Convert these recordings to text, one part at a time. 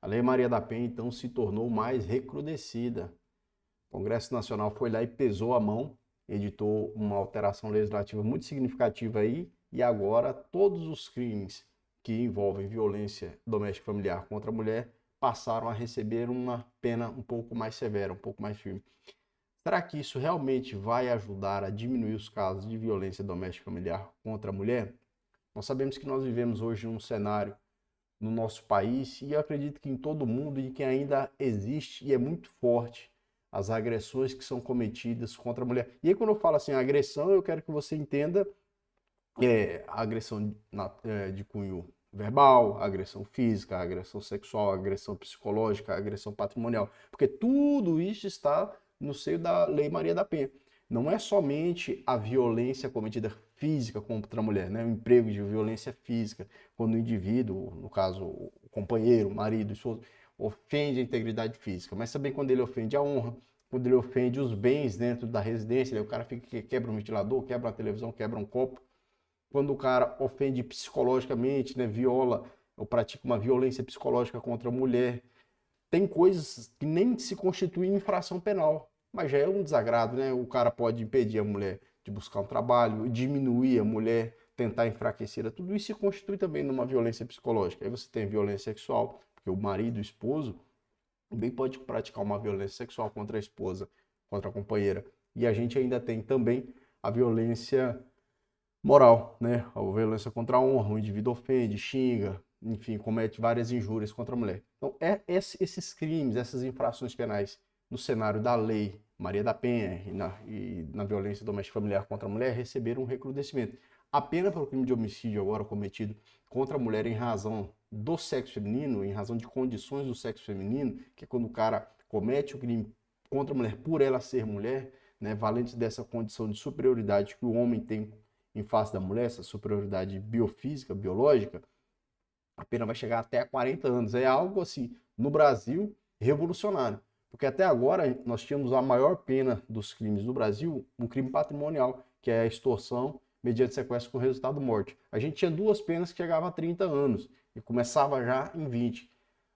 A Lei Maria da Penha, então, se tornou mais recrudescida. O Congresso Nacional foi lá e pesou a mão, editou uma alteração legislativa muito significativa aí, e agora todos os crimes que envolvem violência doméstica e familiar contra a mulher passaram a receber uma pena um pouco mais severa, um pouco mais firme. Será que isso realmente vai ajudar a diminuir os casos de violência doméstica e familiar contra a mulher? Nós sabemos que nós vivemos hoje num cenário no nosso país e eu acredito que em todo o mundo e que ainda existe e é muito forte as agressões que são cometidas contra a mulher. E aí quando eu falo assim agressão, eu quero que você entenda a agressão de cunho verbal, agressão física, agressão sexual, agressão psicológica, agressão patrimonial, porque tudo isso está no seio da Lei Maria da Penha. Não é somente a violência cometida física contra a mulher, né? O emprego de violência física, quando o indivíduo, no caso o companheiro, o marido, o esposo, ofende a integridade física, mas também quando ele ofende a honra, quando ele ofende os bens dentro da residência, o cara quebra um ventilador, quebra uma televisão, quebra um copo, quando o cara ofende psicologicamente, né, viola ou pratica uma violência psicológica contra a mulher, tem coisas que nem se constituem infração penal, mas já é um desagrado, né? O cara pode impedir a mulher de buscar um trabalho, diminuir a mulher, tentar enfraquecer, tudo isso se constitui também numa violência psicológica. Aí você tem violência sexual, porque o marido, o esposo, também pode praticar uma violência sexual contra a esposa, contra a companheira. E a gente ainda tem também a violência moral, né? A violência contra a honra, o indivíduo ofende, xinga, enfim, comete várias injúrias contra a mulher. Então, esses crimes, essas infrações penais no cenário da lei Maria da Penha e na violência doméstica familiar contra a mulher receberam um recrudescimento. A pena pelo crime de homicídio agora cometido contra a mulher em razão do sexo feminino, em razão de condições do sexo feminino, que é quando o cara comete o crime contra a mulher por ela ser mulher, né, valente dessa condição de superioridade que o homem tem em face da mulher, essa superioridade biofísica, biológica, a pena vai chegar até a 40 anos. É algo assim, no Brasil, revolucionário. Porque até agora nós tínhamos a maior pena dos crimes no Brasil, um crime patrimonial, que é a extorsão mediante sequestro com resultado morte. A gente tinha duas penas que chegavam a 30 anos e começava já em 20.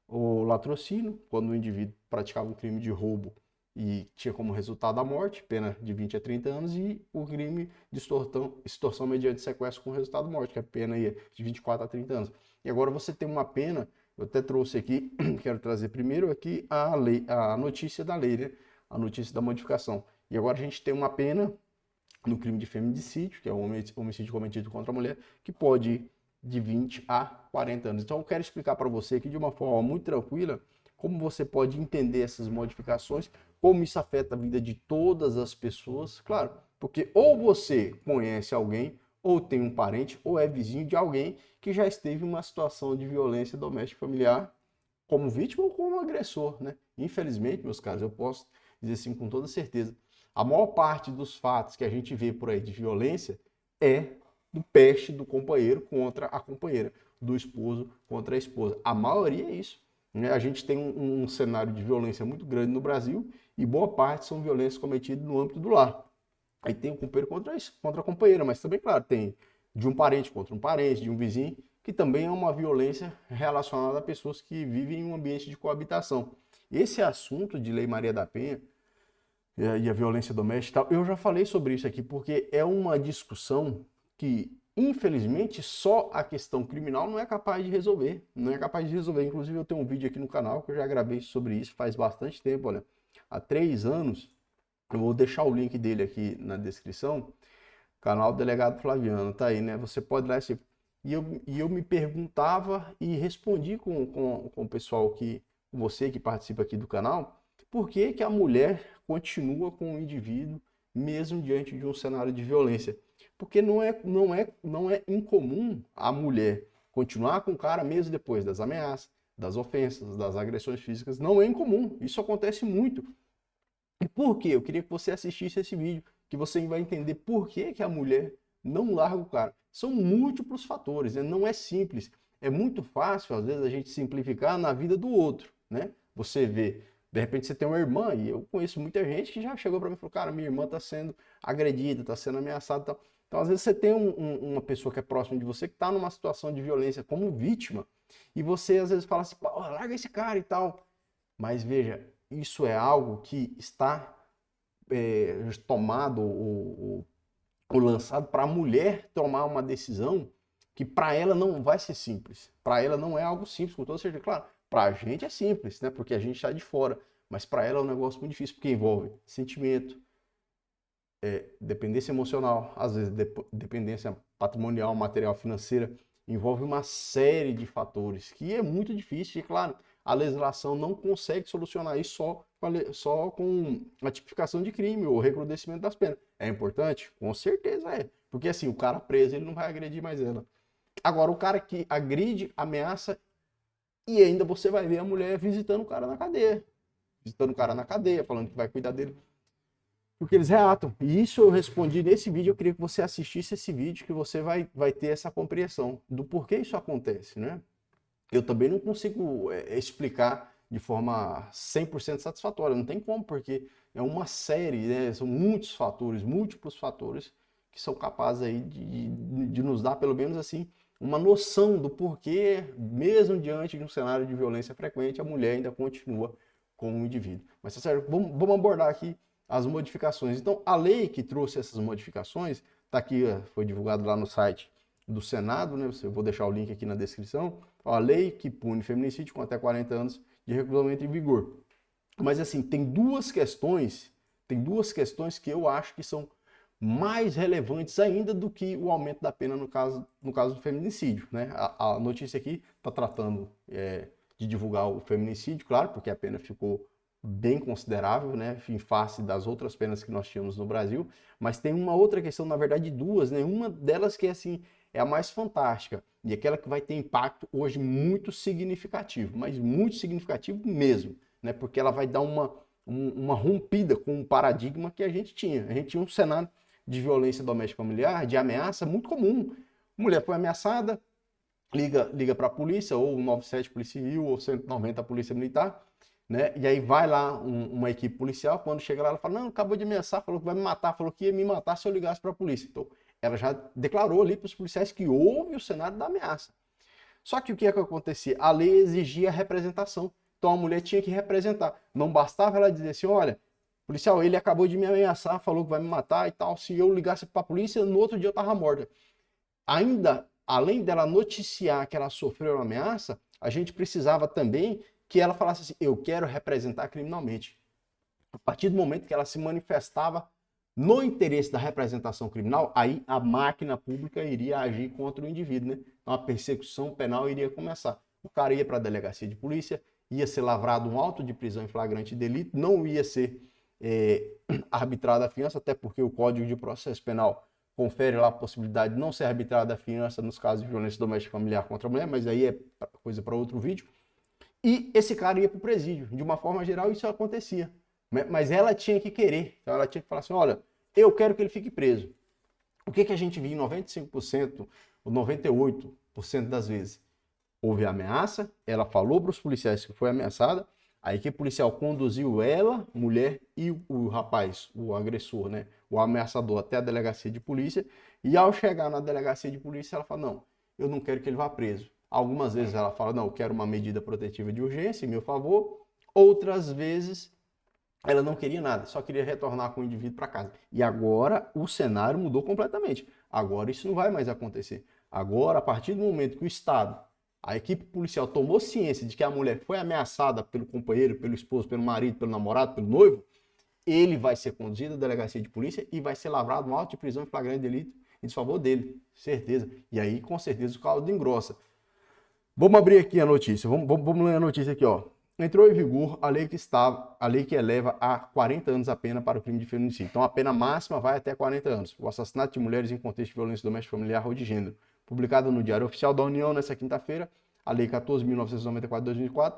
O latrocínio, quando o indivíduo praticava um crime de roubo e tinha como resultado a morte, pena de 20 a 30 anos, e o crime de extorsão mediante sequestro com resultado morte, que é pena de 24 a 30 anos. E agora você tem uma pena, eu até trouxe aqui, quero trazer primeiro aqui a lei, a notícia da lei, né? A notícia da modificação. E agora a gente tem uma pena no crime de feminicídio, que é o homicídio cometido contra a mulher, que pode ir de 20 a 40 anos. Então eu quero explicar para você aqui de uma forma muito tranquila como você pode entender essas modificações, como isso afeta a vida de todas as pessoas, claro, porque ou você conhece alguém, ou tem um parente, ou é vizinho de alguém que já esteve em uma situação de violência doméstica familiar como vítima ou como agressor, né? Infelizmente, meus caros, eu posso dizer assim com toda certeza, a maior parte dos fatos que a gente vê por aí de violência é do peste do companheiro contra a companheira, do esposo contra a esposa. A maioria é isso. Né? A gente tem um cenário de violência muito grande no Brasil e boa parte são violências cometidas no âmbito do lar. Aí tem o companheiro contra a companheira, mas também, claro, tem de um parente contra um parente, de um vizinho, que também é uma violência relacionada a pessoas que vivem em um ambiente de coabitação. Esse assunto de Lei Maria da Penha e a violência doméstica, eu já falei sobre isso aqui, porque é uma discussão que, infelizmente, só a questão criminal não é capaz de resolver. Não é capaz de resolver. Inclusive, eu tenho um vídeo aqui no canal que eu já gravei sobre isso faz bastante tempo, olha. Há 3 anos, eu vou deixar o link dele aqui na descrição, canal Delegado Flaviano, tá aí, né? Você pode ir lá e eu me perguntava e respondi com o pessoal que, você que participa aqui do canal, por que que a mulher continua com o indivíduo mesmo diante de um cenário de violência? Porque não é incomum a mulher continuar com o cara mesmo depois das ameaças, das ofensas, das agressões físicas. Não é incomum, isso acontece muito. E por quê? Eu queria que você assistisse esse vídeo, que você vai entender por que que a mulher não larga o cara. São múltiplos fatores, né? Não é simples. É muito fácil, às vezes, a gente simplificar na vida do outro, né? Você vê, de repente você tem uma irmã, e eu conheço muita gente que já chegou para mim e falou, cara, minha irmã está sendo agredida, está sendo ameaçada e tal. Então, às vezes, você tem uma pessoa que é próxima de você que está numa situação de violência como vítima, e você, às vezes, fala assim, pô, larga esse cara e tal. Mas, veja, isso é algo que está tomado ou lançado para a mulher tomar uma decisão que para ela não vai ser simples. Para ela não é algo simples, com toda certeza. Claro, para a gente é simples, né? Porque a gente está de fora. Mas para ela é um negócio muito difícil, porque envolve sentimento, dependência emocional, às vezes dependência patrimonial, material, financeira, envolve uma série de fatores que é muito difícil. E claro, a legislação não consegue solucionar isso só com a tipificação de crime ou recrudescimento das penas. É importante? Com certeza é. Porque assim, o cara preso, ele não vai agredir mais ela. Agora, o cara que agride, ameaça, e ainda você vai ver a mulher visitando o cara na cadeia. Visitando o cara na cadeia, falando que vai cuidar dele. Porque eles reatam. E isso eu respondi nesse vídeo. Eu queria que você assistisse esse vídeo, que você vai ter essa compreensão do porquê isso acontece, né? Eu também não consigo explicar de forma 100% satisfatória. Não tem como, porque é uma série, né? São muitos fatores, múltiplos fatores que são capazes aí de nos dar, pelo menos assim, uma noção do porquê, mesmo diante de um cenário de violência frequente, a mulher ainda continua como um indivíduo. Mas, tá certo, vamos abordar aqui as modificações. Então, a lei que trouxe essas modificações, está aqui, foi divulgado lá no site do Senado, né? Eu vou deixar o link aqui na descrição. A lei que pune feminicídio com até 40 anos de reclusamento em vigor. Mas assim, tem duas questões que eu acho que são mais relevantes ainda do que o aumento da pena no caso do feminicídio, né? A notícia aqui está tratando de divulgar o feminicídio, claro, porque a pena ficou bem considerável, né, em face das outras penas que nós tínhamos no Brasil, mas tem uma outra questão, na verdade duas, né, uma delas que assim, é a mais fantástica, e aquela que vai ter impacto hoje muito significativo, mas muito significativo mesmo, né, porque ela vai dar uma rompida com um paradigma que a gente tinha um cenário de violência doméstica familiar, de ameaça muito comum, mulher foi ameaçada, liga para a polícia, ou 97 Polícia Civil, ou 190 Polícia Militar, né? E aí vai lá uma equipe policial, quando chega lá, ela fala, não, acabou de ameaçar, falou que vai me matar, falou que ia me matar se eu ligasse para a polícia. Então, ela já declarou ali para os policiais que houve o cenário da ameaça. Só que o que é que acontecia? A lei exigia representação. Então a mulher tinha que representar. Não bastava ela dizer assim, olha, policial, ele acabou de me ameaçar, falou que vai me matar e tal, se eu ligasse para a polícia, no outro dia eu estava morta. Ainda, além dela noticiar que ela sofreu uma ameaça, a gente precisava também que ela falasse assim, eu quero representar criminalmente. A partir do momento que ela se manifestava no interesse da representação criminal, aí a máquina pública iria agir contra o indivíduo, né? Então a persecução penal iria começar. O cara ia para a delegacia de polícia, ia ser lavrado um auto de prisão em flagrante delito, não ia ser arbitrada a fiança, até porque o Código de Processo Penal confere lá a possibilidade de não ser arbitrada a fiança nos casos de violência doméstica familiar contra a mulher, mas aí é coisa para outro vídeo. E esse cara ia para o presídio. De uma forma geral, isso acontecia. Mas ela tinha que querer. Então ela tinha que falar assim, olha, eu quero que ele fique preso. O que a gente viu em 95% ou 98% das vezes? Houve ameaça, ela falou para os policiais que foi ameaçada, a equipe policial conduziu ela, mulher, e o rapaz, o agressor, né, o ameaçador, até a delegacia de polícia, e ao chegar na delegacia de polícia, ela fala, não, eu não quero que ele vá preso. Algumas vezes ela fala, não, eu quero uma medida protetiva de urgência em meu favor. Outras vezes ela não queria nada, só queria retornar com o indivíduo para casa. E agora o cenário mudou completamente. Agora isso não vai mais acontecer. Agora, a partir do momento que o Estado, a equipe policial tomou ciência de que a mulher foi ameaçada pelo companheiro, pelo esposo, pelo marido, pelo namorado, pelo noivo, ele vai ser conduzido à delegacia de polícia e vai ser lavrado um auto de prisão em flagrante delito em desfavor dele, certeza. E aí, com certeza, o caldo engrossa. Vamos abrir aqui a notícia, vamos ler a notícia aqui, ó. Entrou em vigor a lei que eleva a 40 anos a pena para o crime de feminicídio. Então a pena máxima vai até 40 anos. O assassinato de mulheres em contexto de violência doméstica familiar ou de gênero. Publicado no Diário Oficial da União nesta quinta-feira, a Lei 14.994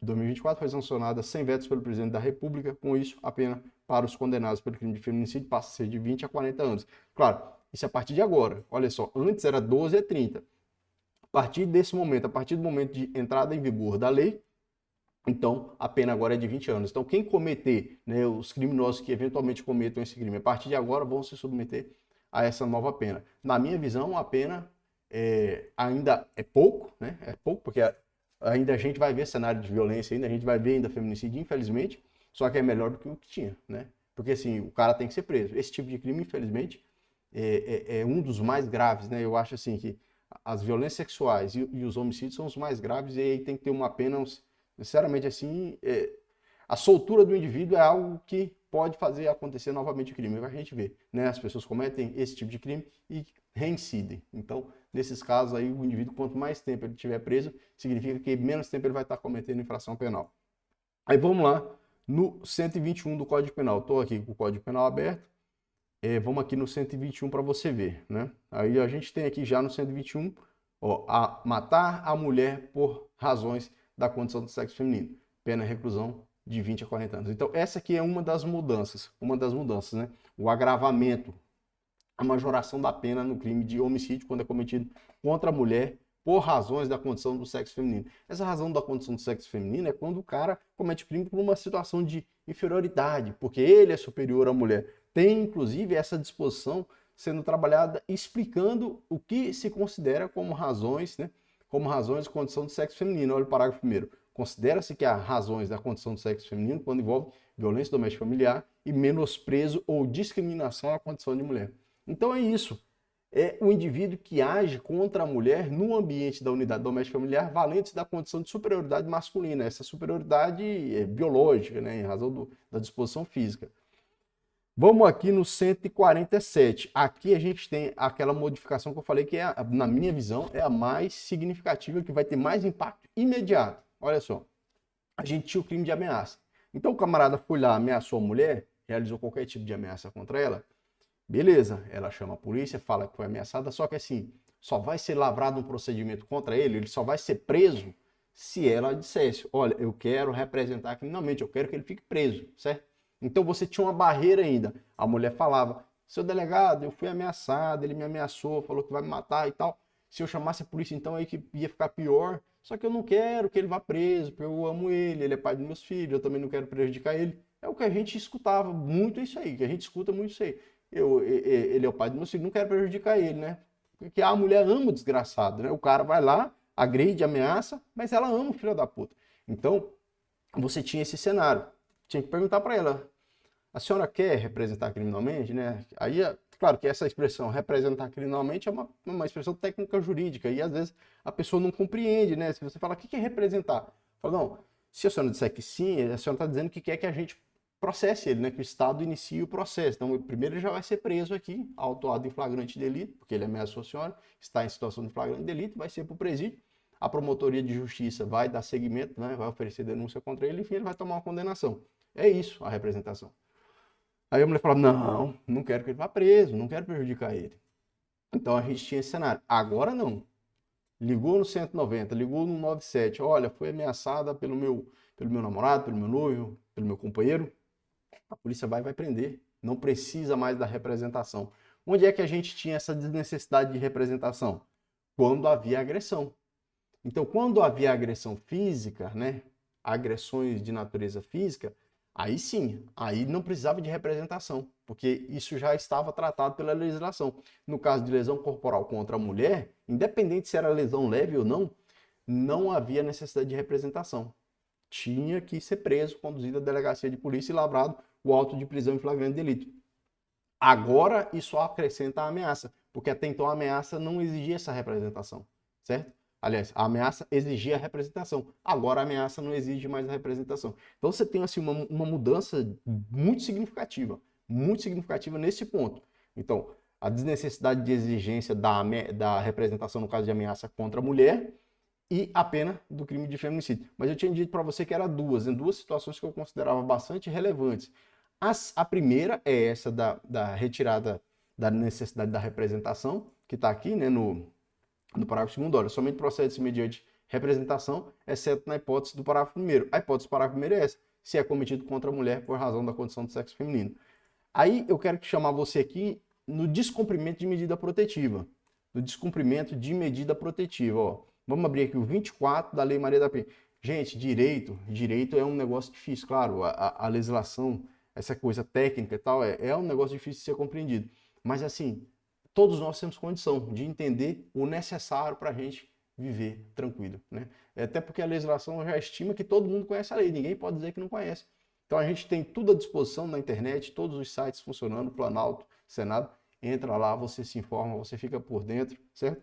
de 2024 foi sancionada sem vetos pelo presidente da República. Com isso, a pena para os condenados pelo crime de feminicídio passa a ser de 20 a 40 anos. Claro, isso é a partir de agora. Olha só, antes era 12 a 30. A partir desse momento, a partir do momento de entrada em vigor da lei, então a pena agora é de 20 anos. Então quem cometer, né, os criminosos que eventualmente cometam esse crime, a partir de agora vão se submeter a essa nova pena. Na minha visão, a pena ainda é pouco, né? É pouco, porque ainda a gente vai ver cenário de violência, ainda a gente vai ver ainda feminicídio, infelizmente, só que é melhor do que o que tinha, né? Porque assim, o cara tem que ser preso. Esse tipo de crime, infelizmente, é um dos mais graves, né? Eu acho assim que as violências sexuais e os homicídios são os mais graves, e aí tem que ter uma pena, sinceramente assim, a soltura do indivíduo é algo que pode fazer acontecer novamente o crime. A gente vê, né? As pessoas cometem esse tipo de crime e reincidem. Então, nesses casos aí, o indivíduo, quanto mais tempo ele estiver preso, significa que menos tempo ele vai estar cometendo infração penal. Aí vamos lá, no 121 do Código Penal. Estou aqui com o Código Penal aberto. Vamos aqui no 121 para você ver, né? Aí a gente tem aqui já no 121, ó, matar a mulher por razões da condição do sexo feminino. Pena reclusão de 20 a 40 anos. Então, essa aqui é uma das mudanças, né? O agravamento, a majoração da pena no crime de homicídio quando é cometido contra a mulher por razões da condição do sexo feminino. Essa razão da condição do sexo feminino é quando o cara comete crime por uma situação de inferioridade, porque ele é superior à mulher. Tem, inclusive, essa disposição sendo trabalhada explicando o que se considera como razões, né? Como razões de condição do sexo feminino. Olha o parágrafo primeiro. Considera-se que há razões da condição do sexo feminino quando envolve violência doméstica familiar e menosprezo ou discriminação à condição de mulher. Então é isso. É o indivíduo que age contra a mulher no ambiente da unidade doméstica familiar, valente da condição de superioridade masculina, essa superioridade biológica, né, em razão da disposição física. Vamos aqui no 147. Aqui a gente tem aquela modificação que eu falei que, na minha visão, é a mais significativa, que vai ter mais impacto imediato. Olha só, a gente tinha o crime de ameaça. Então o camarada foi lá, ameaçou a mulher, realizou qualquer tipo de ameaça contra ela, beleza, ela chama a polícia, fala que foi ameaçada, só que assim, só vai ser lavrado um procedimento contra ele só vai ser preso se ela dissesse, olha, eu quero representar criminalmente, eu quero que ele fique preso, certo? Então você tinha uma barreira ainda. A mulher falava, seu delegado, eu fui ameaçado, ele me ameaçou, falou que vai me matar e tal. Se eu chamasse a polícia, então aí que ia ficar pior. Só que eu não quero que ele vá preso, porque eu amo ele é pai dos meus filhos, eu também não quero prejudicar ele. É o que a gente escutava muito isso aí, que a gente escuta muito isso aí. Ele é o pai dos meus filhos, não quero prejudicar ele, né? Porque a mulher ama o desgraçado, né? O cara vai lá, agride, ameaça, mas ela ama o filho da puta. Então, você tinha esse cenário. Tinha que perguntar para ela, a senhora quer representar criminalmente, né? Aí, claro que essa expressão representar criminalmente é uma expressão técnica jurídica e às vezes a pessoa não compreende, né? Se você fala, o que é representar? Fala, não, se a senhora disser que sim, a senhora está dizendo que quer que a gente processe ele, né? Que o Estado inicie o processo. Então, primeiro ele já vai ser preso aqui, autuado em flagrante delito, porque ele ameaçou a senhora, está em situação de flagrante delito, vai ser para o presídio. A promotoria de justiça vai dar seguimento, né? Vai oferecer denúncia contra ele, enfim, ele vai tomar uma condenação. É isso a representação. Aí a mulher fala, não, não quero que ele vá preso, não quero prejudicar ele. Então a gente tinha esse cenário. Agora não. Ligou no 190, ligou no 97, olha, foi ameaçada pelo meu namorado, pelo meu noivo, pelo meu companheiro. A polícia vai prender. Não precisa mais da representação. Onde é que a gente tinha essa desnecessidade de representação? Quando havia agressão. Então, quando havia agressão física, né, agressões de natureza física, aí sim, aí não precisava de representação, porque isso já estava tratado pela legislação. No caso de lesão corporal contra a mulher, independente se era lesão leve ou não, não havia necessidade de representação. Tinha que ser preso, conduzido à delegacia de polícia e lavrado o auto de prisão em flagrante delito. Agora isso acrescenta a ameaça, porque até então a ameaça não exigia essa representação, certo? Aliás, a ameaça exigia a representação. Agora a ameaça não exige mais a representação. Então você tem assim uma mudança muito significativa nesse ponto. Então, a desnecessidade de exigência da representação no caso de ameaça contra a mulher e a pena do crime de feminicídio. Mas eu tinha dito para você que era em duas situações que eu considerava bastante relevantes. A primeira é essa da retirada da necessidade da representação, que está aqui, né, no parágrafo 2º, olha, somente procede-se mediante representação, exceto na hipótese do parágrafo 1º. A hipótese do parágrafo 1º é essa, se é cometido contra a mulher por razão da condição do sexo feminino. Aí eu quero chamar você aqui no descumprimento de medida protetiva. No descumprimento de medida protetiva, ó. Vamos abrir aqui o 24 da Lei Maria da Penha. Gente, direito é um negócio difícil, claro, a legislação, essa coisa técnica e tal, é um negócio difícil de ser compreendido. Mas assim, todos nós temos condição de entender o necessário para a gente viver tranquilo, né? Até porque a legislação já estima que todo mundo conhece a lei, ninguém pode dizer que não conhece. Então a gente tem tudo à disposição na internet, todos os sites funcionando, Planalto, Senado, entra lá, você se informa, você fica por dentro, certo?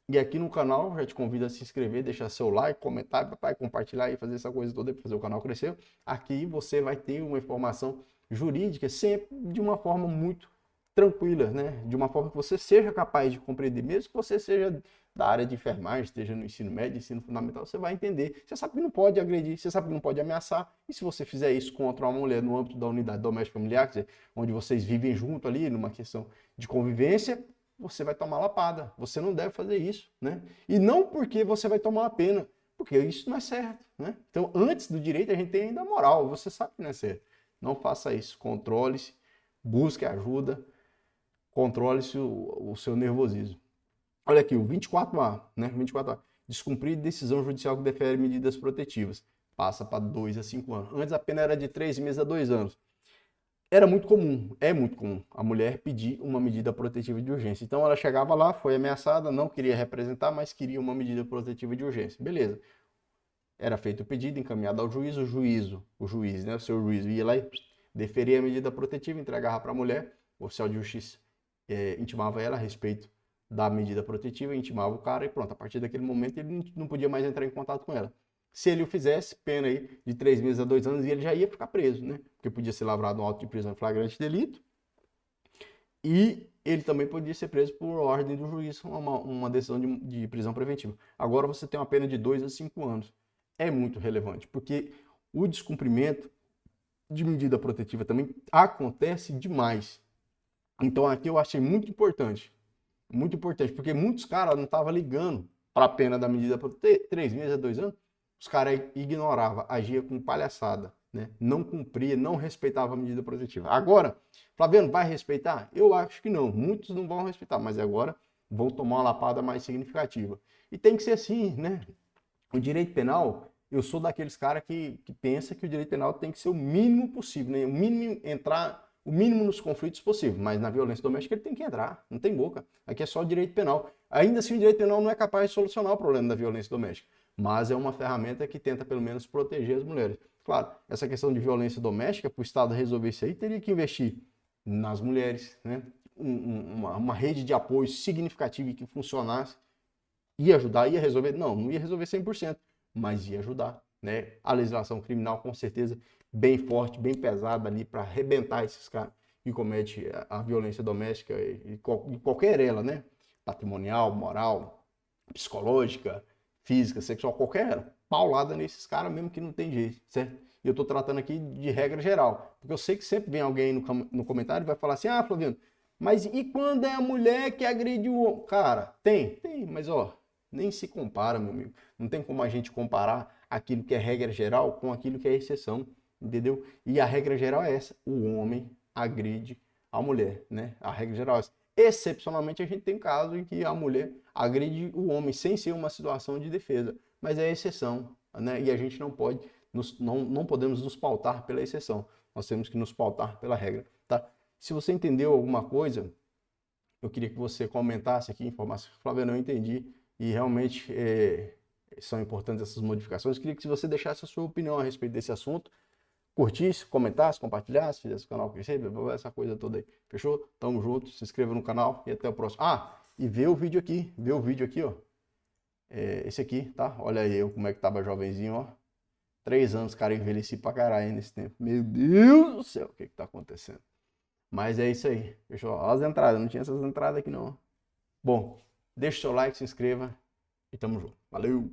E aqui no canal, já te convido a se inscrever, deixar seu like, comentar, papai, compartilhar e fazer essa coisa toda para fazer o canal crescer. Aqui você vai ter uma informação jurídica sempre de uma forma muito tranquila, né? De uma forma que você seja capaz de compreender, mesmo que você seja da área de enfermagem, esteja no ensino médio, ensino fundamental, você vai entender. Você sabe que não pode agredir, você sabe que não pode ameaçar. E se você fizer isso contra uma mulher no âmbito da unidade doméstica familiar, quer dizer, onde vocês vivem junto ali, numa questão de convivência, você vai tomar lapada. Você não deve fazer isso, né? E não porque você vai tomar uma pena, porque isso não é certo, né? Então, antes do direito, a gente tem ainda a moral. Você sabe que não é certo. Não faça isso. Controle-se, busque ajuda, controle-se o seu nervosismo. Olha aqui, o 24A, né? 24A. Descumprir decisão judicial que defere medidas protetivas. Passa para 2 a 5 anos. Antes a pena era de 3 meses a 2 anos. Era muito comum, é muito comum, a mulher pedir uma medida protetiva de urgência. Então ela chegava lá, foi ameaçada, não queria representar, mas queria uma medida protetiva de urgência. Beleza. Era feito o pedido, encaminhado ao juiz, o juiz, né? O seu juiz ia lá e deferia a medida protetiva, entregava para a mulher, o oficial de justiça intimava ela a respeito da medida protetiva, intimava o cara e pronto. A partir daquele momento ele não podia mais entrar em contato com ela. Se ele o fizesse, pena aí de 3 meses a 2 anos e ele já ia ficar preso, né? Porque podia ser lavrado um auto de prisão em flagrante delito e ele também podia ser preso por ordem do juiz, uma decisão de prisão preventiva. Agora você tem uma pena de 2 a 5 anos. É muito relevante, porque o descumprimento de medida protetiva também acontece demais. Então aqui eu achei muito importante, porque muitos caras não estavam ligando para a pena da medida protetiva, 3 meses a 2 anos, os caras ignoravam, agia com palhaçada, né? Não cumpria, não respeitava a medida protetiva. Agora, Flaviano, vai respeitar? Eu acho que não, muitos não vão respeitar, mas agora vão tomar uma lapada mais significativa. E tem que ser assim, né? O direito penal, eu sou daqueles caras que pensa que o direito penal tem que ser o mínimo possível, né? O mínimo nos conflitos possível, mas na violência doméstica ele tem que entrar, não tem boca. Aqui é só o direito penal. Ainda assim, o direito penal não é capaz de solucionar o problema da violência doméstica, mas é uma ferramenta que tenta pelo menos proteger as mulheres. Claro, essa questão de violência doméstica, para o Estado resolver isso aí, teria que investir nas mulheres, né? Uma rede de apoio significativa e que funcionasse, ia ajudar, ia resolver? Não ia resolver 100%, mas ia ajudar, né? A legislação criminal, com certeza, bem forte, bem pesada ali para arrebentar esses caras que cometem a violência doméstica e qualquer ela, né? Patrimonial, moral, psicológica, física, sexual, qualquer paulada nesses caras mesmo que não tem jeito, certo? E eu tô tratando aqui de regra geral, porque eu sei que sempre vem alguém no comentário e vai falar assim, ah, Flaviano, mas e quando é a mulher que agride o homem? Cara, tem, mas ó, nem se compara, meu amigo. Não tem como a gente comparar aquilo que é regra geral com aquilo que é exceção, entendeu? E a regra geral é essa, o homem agride a mulher, né? A regra geral é essa. Excepcionalmente, a gente tem casos em que a mulher agride o homem sem ser uma situação de defesa, mas é exceção, né? E a gente não pode, não podemos nos pautar pela exceção, nós temos que nos pautar pela regra, tá? Se você entendeu alguma coisa, eu queria que você comentasse aqui, informasse, Flaviano, eu entendi, e realmente são importantes essas modificações. Eu queria que você deixasse a sua opinião a respeito desse assunto, curtisse, comentasse, compartilhasse, fizesse o canal crescer, essa coisa toda aí. Fechou? Tamo junto, se inscreva no canal e até o próximo. Ah, e vê o vídeo aqui, ó. Esse aqui, tá? Olha aí eu como é que tava jovenzinho, ó. 3 anos, cara, envelheci pra caralho nesse tempo. Meu Deus do céu, o que tá acontecendo? Mas é isso aí, fechou? Olha as entradas, não tinha essas entradas aqui não. Bom, deixa o seu like, se inscreva e tamo junto. Valeu!